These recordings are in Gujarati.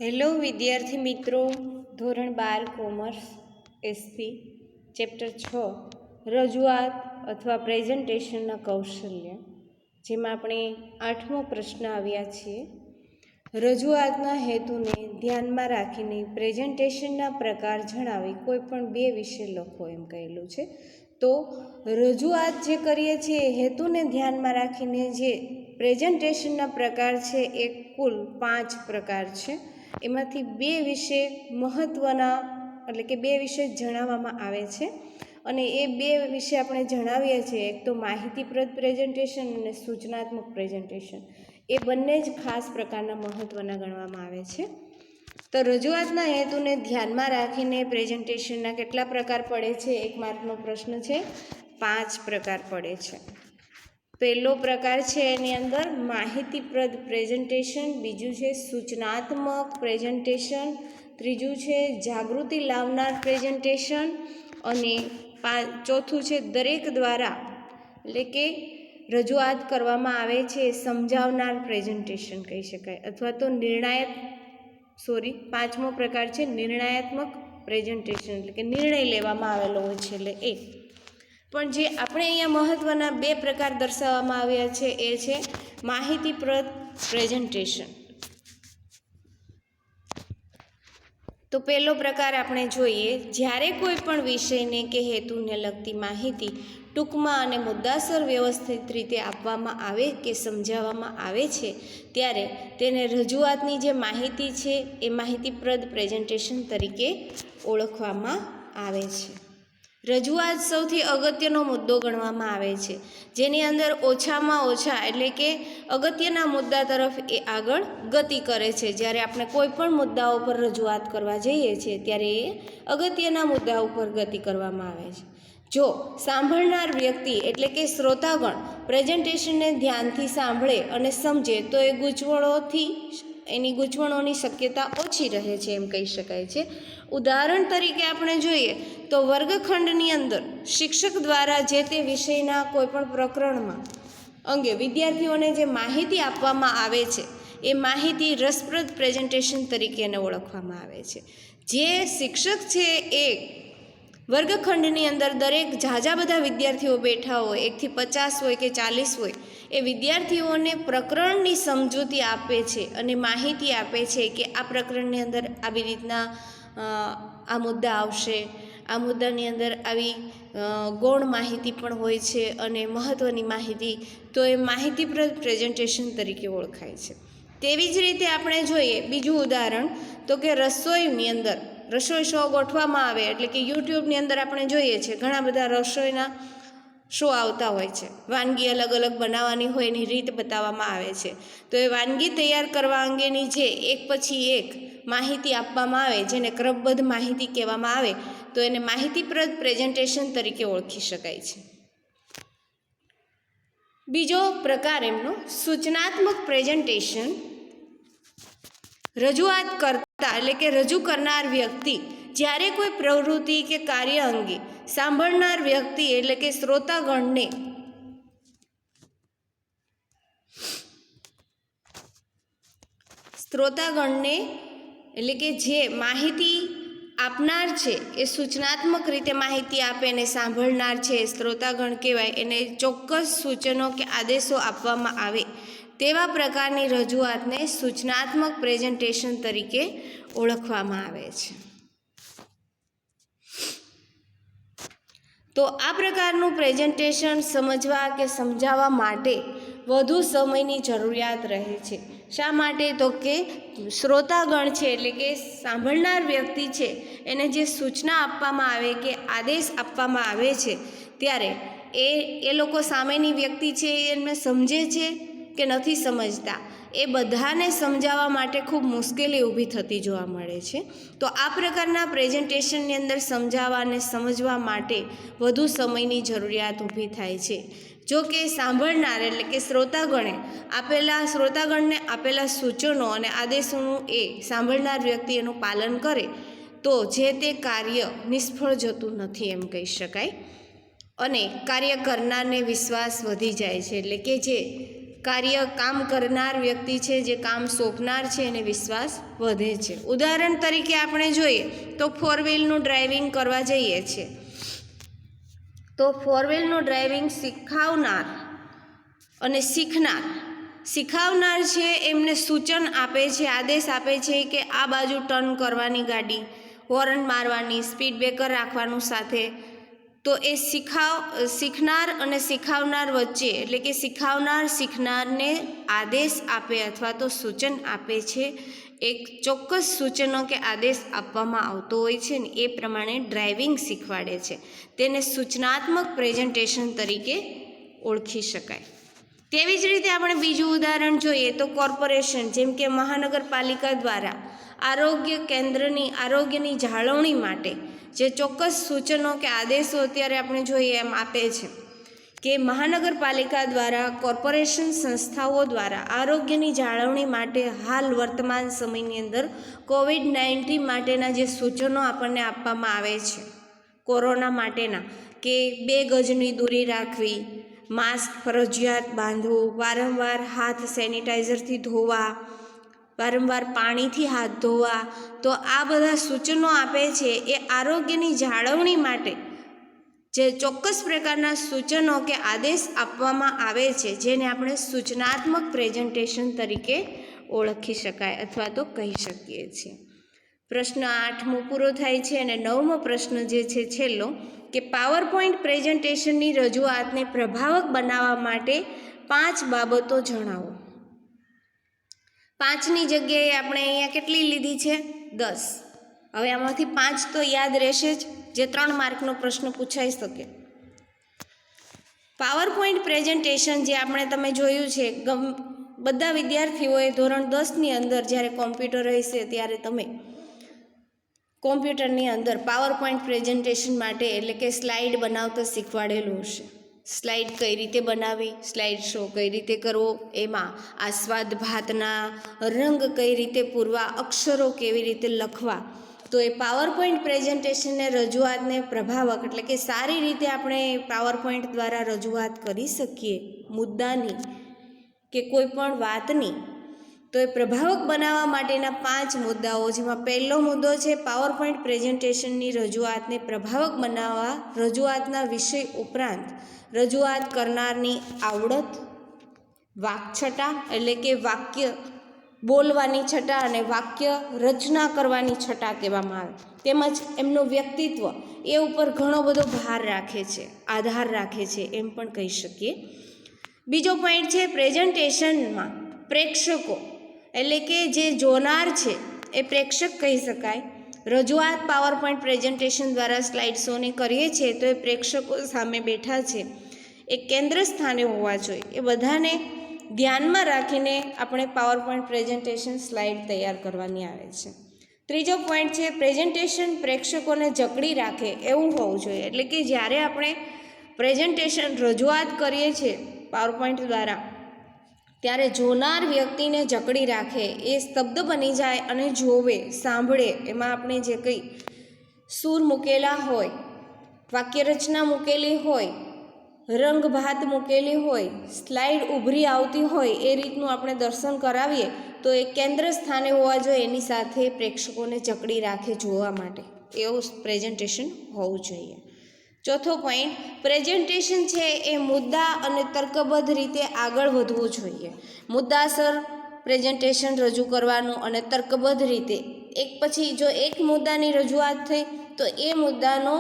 હેલો વિદ્યાર્થી મિત્રો, ધોરણ 12 કોમર્સ એસપી ચેપ્ટર 6 રજૂઆત અથવા પ્રેઝન્ટેશનના કૌશલ્ય, જેમાં આપણે 8મો પ્રશ્ન આવ્યા છીએ. રજૂઆતના હેતુને ધ્યાનમાં રાખીને પ્રેઝન્ટેશનના પ્રકાર જણાવી કોઈ પણ બે વિષય લખો એમ કહેલું છે. તો રજૂઆત જે કરીએ છીએ હેતુને ધ્યાનમાં રાખીને જે પ્રેઝન્ટેશનના પ્રકાર છે એ કુલ 5 પ્રકાર છે. એમાંથી બે વિષય મહત્ત્વના, એટલે કે બે વિષય જણાવવામાં આવે છે અને એ બે વિષય આપણે જણાવીએ છીએ. એક તો માહિતીપ્રદ પ્રેઝન્ટેશન અને સૂચનાત્મક પ્રેઝન્ટેશન. એ બંને જ ખાસ પ્રકારના મહત્ત્વના ગણવામાં આવે છે. તો રજૂઆતના હેતુને ધ્યાનમાં રાખીને પ્રેઝન્ટેશનના કેટલા પ્રકાર પડે છે? 1 માર્કનો પ્રશ્ન છે. 5 પ્રકાર પડે છે. પહેલો પ્રકાર છે એની અંદર માહિતીપ્રદ પ્રેઝન્ટેશન, બીજું છે સૂચનાત્મક પ્રેઝન્ટેશન, ત્રીજું છે જાગૃતિ લાવનાર પ્રેઝન્ટેશન અને ચોથું છે દરેક દ્વારા, એટલે કે રજૂઆત કરવામાં આવે છે સમજાવનાર પ્રેઝન્ટેશન કહી શકાય, અથવા તો પાંચમો પ્રકાર છે નિર્ણયાત્મક પ્રેઝન્ટેશન, એટલે કે નિર્ણય લેવામાં આવેલો હોય છે એટલે એ. પણ જે આપણે અહીંયા મહત્ત્વના બે પ્રકાર દર્શાવવામાં આવ્યા છે એ છે માહિતીપ્રદ પ્રેઝન્ટેશન. તો પહેલો પ્રકાર આપણે જોઈએ. જ્યારે કોઈ પણ વિષયને કે હેતુને લગતી માહિતી ટૂંકમાં અને મુદ્દાસર વ્યવસ્થિત રીતે આપવામાં આવે કે સમજાવવામાં આવે છે ત્યારે તેને રજૂઆતની જે માહિતી છે એ માહિતીપ્રદ પ્રેઝન્ટેશન તરીકે ઓળખવામાં આવે છે. રજૂઆત સૌથી અગત્યનો મુદ્દો ગણવામાં આવે છે, જેની અંદર ઓછામાં ઓછા, એટલે કે અગત્યના મુદ્દા તરફ એ આગળ ગતિ કરે છે. જ્યારે આપણે કોઈ પણ મુદ્દાઓ પર રજૂઆત કરવા જઈએ છીએ ત્યારે એ અગત્યના મુદ્દા ઉપર ગતિ કરવામાં આવે છે. જો સાંભળનાર વ્યક્તિ, એટલે કે શ્રોતાગણ પ્રેઝન્ટેશનને ધ્યાનથી સાંભળે અને સમજે તો એ ગૂંચવણોની શક્યતા ઓછી રહે છે એમ કહી શકાય છે. ઉદાહરણ તરીકે આપણે જોઈએ તો વર્ગખંડની અંદર શિક્ષક દ્વારા જે તે વિષયના કોઈપણ પ્રકરણમાં અંગે વિદ્યાર્થીઓને જે માહિતી આપવામાં આવે છે એ માહિતી રસપ્રદ પ્રેઝન્ટેશન તરીકે એને ઓળખવામાં આવે છે. જે શિક્ષક છે એ વર્ગખંડની અંદર દરેક ઝાઝા બધા વિદ્યાર્થીઓ બેઠા હોય, 1 થી 50 હોય કે 40 હોય, એ વિદ્યાર્થીઓને પ્રકરણની સમજૂતી આપે છે અને માહિતી આપે છે કે આ પ્રકરણની અંદર આવી રીતના આ મુદ્દા આવશે, આ મુદ્દાની અંદર આવી ગૌણ માહિતી પણ હોય છે અને મહત્ત્વની માહિતી, તો એ માહિતીપ્રદ પ્રેઝન્ટેશન તરીકે ઓળખાય છે. તેવી જ રીતે આપણે જોઈએ બીજું ઉદાહરણ, તો કે રસોઈની અંદર રસોઈ શો ગોઠવામાં આવે, એટલે કે યુટ્યુબની અંદર આપણે જોઈએ છીએ ઘણા બધા રસોઈના શો આવતા હોય છે. વાનગી અલગ અલગ બનાવવાની હોય એની રીત બતાવવામાં આવે છે. તો એ વાનગી તૈયાર કરવા અંગેની જે એક પછી એક માહિતી આપવામાં આવે, જેને ક્રમબદ્ધ માહિતી કહેવામાં આવે, તો એને માહિતીપ્રદ પ્રેઝન્ટેશન તરીકે ઓળખી શકાય છે. બીજો પ્રકાર એમનો સૂચનાત્મક પ્રેઝન્ટેશન. રજૂઆત કરતા, એટલે કે રજૂ કરનાર વ્યક્તિ જ્યારે કોઈ પ્રવૃત્તિ કે કાર્ય અંગે સાંભળનાર વ્યક્તિ, એટલે કે શ્રોતાગણને એટલે કે જે માહિતી આપનાર છે એ સૂચનાત્મક રીતે માહિતી આપે અને સાંભળનાર છે એ શ્રોતાગણ કહેવાય, એને ચોક્કસ સૂચનો કે આદેશો આપવામાં આવે તેવા પ્રકારની રજૂઆતને સૂચનાત્મક પ્રેઝન્ટેશન તરીકે ઓળખવામાં આવે છે. તો આ પ્રકારનું પ્રેઝન્ટેશન સમજવા કે સમજાવવા માટે વધુ સમયની જરૂરિયાત રહે છે. શા માટે? તો કે શ્રોતાગણ છે, એટલે કે સાંભળનાર વ્યક્તિ છે, એને જે સૂચના આપવામાં આવે કે આદેશ આપવામાં આવે છે ત્યારે એ લોકો સામેની વ્યક્તિ છે એને સમજે છે કે નથી સમજતા, એ બધાને સમજાવવા માટે ખૂબ મુશ્કેલી ઊભી થતી જોવા મળે છે. તો આ પ્રકારના પ્રેઝન્ટેશનની અંદર સમજાવવા અને સમજવા માટે વધુ સમયની જરૂરિયાત ઊભી થાય છે. જો કે સાંભળનાર, એટલે કે શ્રોતાગણને આપેલા સૂચનો અને આદેશોનું એ સાંભળનાર વ્યક્તિ એનું પાલન કરે તો જે તે કાર્ય નિષ્ફળ જતું નથી એમ કહી શકાય, અને કાર્ય કરનારને વિશ્વાસ વધી જાય છે. એટલે કે જે કામ કરનાર વ્યક્તિ છે, જે કામ સોંપનાર છે, એને વિશ્વાસ વધે છે. ઉદાહરણ તરીકે આપણે જોઈએ તો 4 વ્હીલનું ડ્રાઇવિંગ કરવા જઈએ છીએ તો 4 વ્હીલનું ડ્રાઇવિંગ શીખવનાર અને શીખવનાર છે એમને સૂચન આપે છે, આદેશ આપે છે કે આ બાજુ ટર્ન કરવાની ગાડી, હોર્ન મારવાની, સ્પીડ બ્રેકર રાખવાનું સાથે. તો એ શીખનાર અને શીખવનાર વચ્ચે, એટલે કે શીખનારને આદેશ આપે અથવા તો સૂચન આપે છે. એક ચોક્કસ સૂચનો કે આદેશ આપવામાં આવતો હોય છે ને એ પ્રમાણે ડ્રાઇવિંગ શીખવાડે છે. તેને સૂચનાત્મક પ્રેઝન્ટેશન તરીકે ઓળખી શકાય. તેવી જ રીતે આપણે બીજું ઉદાહરણ જોઈએ તો કોર્પોરેશન, જેમ કે મહાનગરપાલિકા દ્વારા આરોગ્ય કેન્દ્રની આરોગ્યની જાળવણી માટે જે ચોક્કસ સૂચનો કે આદેશો અત્યારે આપણે જોઈએ એમ આપે છે કે મહાનગરપાલિકા દ્વારા કોર્પોરેશન સંસ્થાઓ દ્વારા આરોગ્યની જાળવણી માટે હાલ વર્તમાન સમયની અંદર COVID-19 માટેના જે સૂચનો આપણને આપવામાં આવે છે, કોરોના માટેના, કે 2 ગજની દૂરી રાખવી, માસ્ક ફરજિયાત બાંધવું, વારંવાર હાથ સેનિટાઈઝરથી ધોવા, વારંવાર પાણીથી હાથ ધોવા. તો આ બધા સૂચનો આપે છે એ આરોગ્યની જાળવણી માટે જે ચોક્કસ પ્રકારના સૂચનો કે આદેશ આપવામાં આવે છે, જેને આપણે સૂચનાત્મક પ્રેઝન્ટેશન તરીકે ઓળખી શકાય અથવા તો કહી શકીએ છીએ. પ્રશ્ન 8મો પૂરો થાય છે અને 9મો પ્રશ્ન જે છે છેલ્લો, કે પાવરપોઈન્ટ પ્રેઝન્ટેશનની રજૂઆતને પ્રભાવક બનાવવા માટે 5 બાબતો જણાવો. 5ની જગ્યાએ આપણે અહીંયા કેટલી લીધી છે? 10. હવે આમાંથી 5 તો યાદ રહેશે જ, જે 3 માર્કનો પ્રશ્ન પૂછાઈ શકે. પાવરપોઈન્ટ પ્રેઝન્ટેશન જે તમે જોયું છે, બધા વિદ્યાર્થીઓએ ધોરણ 10ની અંદર જ્યારે કોમ્પ્યુટર હશે ત્યારે તમે કોમ્પ્યુટરની અંદર પાવરપોઈન્ટ પ્રેઝન્ટેશન માટે એટલે કે સ્લાઇડ બનાવતા શીખવાડેલું હશે. સ્લાઇડ કઈ રીતે બનાવવી, સ્લાઇડ શો કઈ રીતે કરવો, એમાં આસ્વાદ ભાતના રંગ કઈ રીતે પૂરવા, અક્ષરો કેવી રીતે લખવા. તો એ પાવરપોઈન્ટ પ્રેઝન્ટેશનને રજૂઆતને પ્રભાવક એટલે કે સારી રીતે આપણે પાવરપોઈન્ટ દ્વારા રજૂઆત કરી શકીએ મુદ્દાની કે કોઈ પણ વાતની. તો એ પ્રભાવક બનાવવા માટેના 5 મુદ્દાઓ, જેમાં પહેલો મુદ્દો છે પાવરપોઈન્ટ પ્રેઝન્ટેશનની રજૂઆતને પ્રભાવક બનાવવા રજૂઆતના વિષય ઉપરાંત રજૂઆત કરનારની આવડત, વાકછટા એટલે કે વાક્ય બોલવાની છટા અને વાક્ય રચના કરવાની છટા કહેવામાં આવે, તેમજ એમનું વ્યક્તિત્વ એ ઉપર ઘણો બધો ભાર રાખે છે, આધાર રાખે છે એમ પણ કહી શકીએ. બીજો પોઈન્ટ છે પ્રેઝન્ટેશનમાં પ્રેક્ષકો એટલે કે જે જોનાર છે એ પ્રેક્ષક કહી શકાય. રજૂઆત પાવરપોઈન્ટ પ્રેઝન્ટેશન દ્વારા સ્લાઇડ શોની કરીએ છીએ તો એ પ્રેક્ષકો સામે બેઠા છે એ કેન્દ્ર સ્થાને હોવા જોઈએ. એ બધાને ધ્યાનમાં રાખીને આપણે પાવરપોઈન્ટ પ્રેઝન્ટેશન સ્લાઇડ તૈયાર કરવાની આવે છે. ત્રીજો પોઈન્ટ છે પ્રેઝન્ટેશન પ્રેક્ષકોને જકડી રાખે એવું હોવું જોઈએ. એટલે કે જ્યારે આપણે પ્રેઝન્ટેશન રજૂઆત કરીએ છીએ પાવરપોઈન્ટ દ્વારા, ત્યારે જોનાર વ્યક્તિને જકડી રાખે, એ સ્તબ્ધ બની જાય અને જોવે, સાંભળે. એમાં આપણે જે કંઈ સૂર મૂકેલા હોય, વાક્યરચના મૂકેલી હોય, રંગભાત મૂકેલી હોય, સ્લાઇડ ઉભરી આવતી હોય, એ રીતનું આપણે દર્શન કરાવીએ તો એ કેન્દ્ર સ્થાને હોવા જોઈએ, એની સાથે પ્રેક્ષકોને જકડી રાખે જોવા માટે, એવું પ્રેઝન્ટેશન હોવું જોઈએ. ચોથો પોઈન્ટ, પ્રેઝન્ટેશન છે એ મુદ્દા અને તર્કબદ્ધ રીતે આગળ વધવું જોઈએ. મુદ્દાસર પ્રેઝન્ટેશન રજૂ કરવાનું અને તર્કબદ્ધ રીતે એક પછી જો એક મુદ્દાની રજૂઆત થઈ તો એ મુદ્દાનો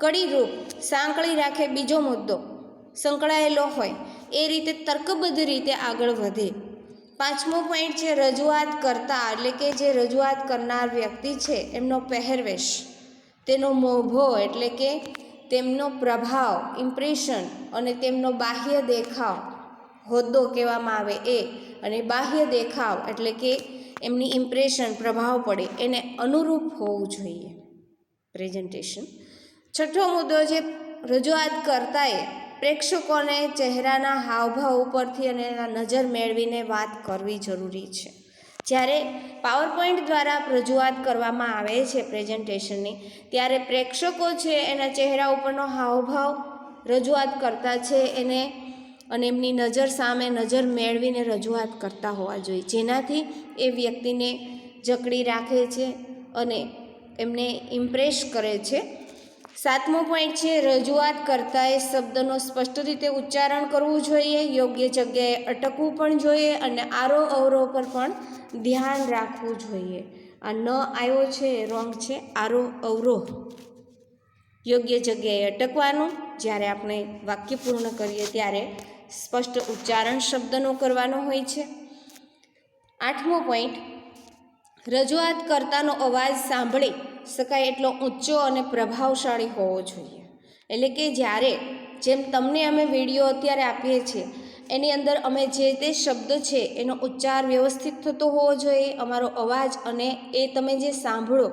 કડીરૂપ સાંકળી રાખે બીજો મુદ્દો સંકળાયેલો હોય, એ રીતે તર્કબદ્ધ રીતે આગળ વધે. 5મો પોઈન્ટ છે રજૂઆત કરતા એટલે કે જે રજૂઆત કરનાર વ્યક્તિ છે એમનો પહેરવેશ, તેનો મોભો એટલે કે તેમનો પ્રભાવ, ઇમ્પ્રેશન, અને તેમનો બાહ્ય દેખાવ, હોદ્દો કહેવામાં આવે એ, અને બાહ્ય દેખાવ એટલે કે એમની ઇમ્પ્રેશન, પ્રભાવ પડે એને અનુરૂપ હોવું જોઈએ પ્રેઝન્ટેશન. છઠ્ઠો મુદ્દો છે રજૂઆત કરતાંએ પ્રેક્ષકોને ચહેરાના હાવભાવ ઉપરથી અને નજર મેળવીને વાત કરવી જરૂરી છે. જ્યારે પાવરપોઈન્ટ દ્વારા રજૂઆત કરવામાં આવે છે પ્રેઝન્ટેશનની, ત્યારે પ્રેક્ષકો છે એના ચહેરા ઉપરનો હાવભાવ રજૂઆત કરતા છે એને અને એમની નજર સામે નજર મેળવીને રજૂઆત કરતા હોવા જોઈએ, જેનાથી એ વ્યક્તિને જકડી રાખે છે અને એમને ઇમ્પ્રેસ કરે છે. 7મો પોઈન્ટ છે, રજૂઆત કરતાંએ શબ્દનો સ્પષ્ટ રીતે ઉચ્ચારણ કરવું જોઈએ, યોગ્ય જગ્યાએ અટકવું પણ જોઈએ અને આરોહ અવરોહ પર પણ ધ્યાન રાખવું જોઈએ. આ ન આવ્યો છે એ રોંગ છે. આરોહ અવરોહ, યોગ્ય જગ્યાએ અટકવાનું, જ્યારે આપણે વાક્ય પૂર્ણ કરીએ ત્યારે સ્પષ્ટ ઉચ્ચારણ શબ્દનો કરવાનો હોય છે. 8મો પોઈન્ટ, રજૂઆત કરતાનો અવાજ સાંભળી શકાય એટલો ઊંચો અને પ્રભાવશાળી હોવો જોઈએ. એટલે કે જ્યારે જેમ તમને અમે વિડીયો અત્યારે આપીએ છીએ એની અંદર અમે જે તે શબ્દ છે એનો ઉચ્ચાર વ્યવસ્થિત થતો હોવો જોઈએ, અમારો અવાજ અને એ તમે જે સાંભળો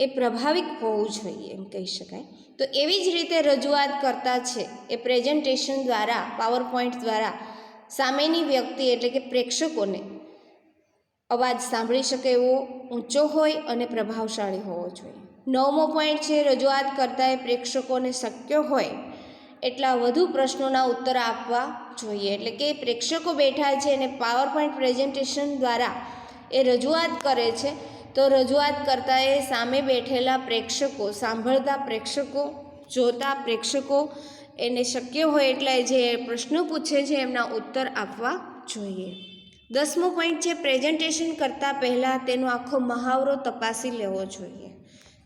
એ પ્રભાવિક હોવું જોઈએ એમ કહી શકાય. તો એવી જ રીતે રજૂઆત કરતા છે એ પ્રેઝન્ટેશન દ્વારા, પાવર પોઈન્ટ દ્વારા સામેની વ્યક્તિ એટલે કે પ્રેક્ષકોને અવાજ સાંભળી શકે એવો ઊંચો હોય અને પ્રભાવશાળી હોવો જોઈએ. 9મો પોઈન્ટ છે, રજૂઆત કરતાંએ પ્રેક્ષકોને શક્ય હોય એટલા વધુ પ્રશ્નોના ઉત્તર આપવા જોઈએ. એટલે કે પ્રેક્ષકો બેઠા છે અને પાવર પોઈન્ટ પ્રેઝન્ટેશન દ્વારા એ રજૂઆત કરે છે, તો રજૂઆત કરતાંએ સામે બેઠેલા પ્રેક્ષકો, સાંભળતા પ્રેક્ષકો, જોતા પ્રેક્ષકો એને શક્ય હોય એટલા જે પ્રશ્નો પૂછે છે એમના ઉત્તર આપવા જોઈએ. 10મો પોઈન્ટ છે, પ્રેઝન્ટેશન કરતાં પહેલાં તેનો આખો મહાવરો તપાસી લેવો જોઈએ.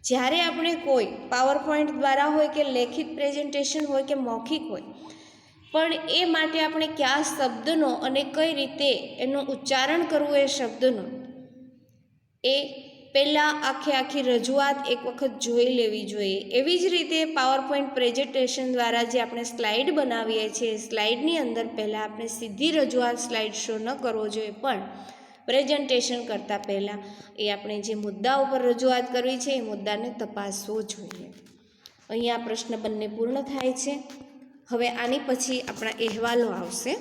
જ્યારે આપણે કોઈ પાવર પોઈન્ટ દ્વારા હોય કે લેખિત પ્રેઝન્ટેશન હોય કે મૌખિક હોય, પણ એ માટે આપણે કયા શબ્દનો અને કઈ રીતે એનું ઉચ્ચારણ કરવું એ શબ્દનું, એ પહેલાં આખી રજૂઆત એક વખત જોઈ લેવી જોઈએ. એવી જ રીતે પાવર પોઈન્ટ પ્રેઝન્ટેશન દ્વારા જે આપણે સ્લાઇડ બનાવીએ છીએ, સ્લાઇડની અંદર પહેલાં આપણે સીધી રજૂઆત સ્લાઇડ શો ન કરવો જોઈએ, પણ પ્રેઝન્ટેશન કરતાં પહેલાં એ આપણે જે મુદ્દા ઉપર રજૂઆત કરવી છે એ મુદ્દાને તપાસવો જોઈએ. અહીંયા પ્રશ્ન બંને પૂર્ણ થાય છે. હવે આની પછી આપણા અહેવાલો આવશે.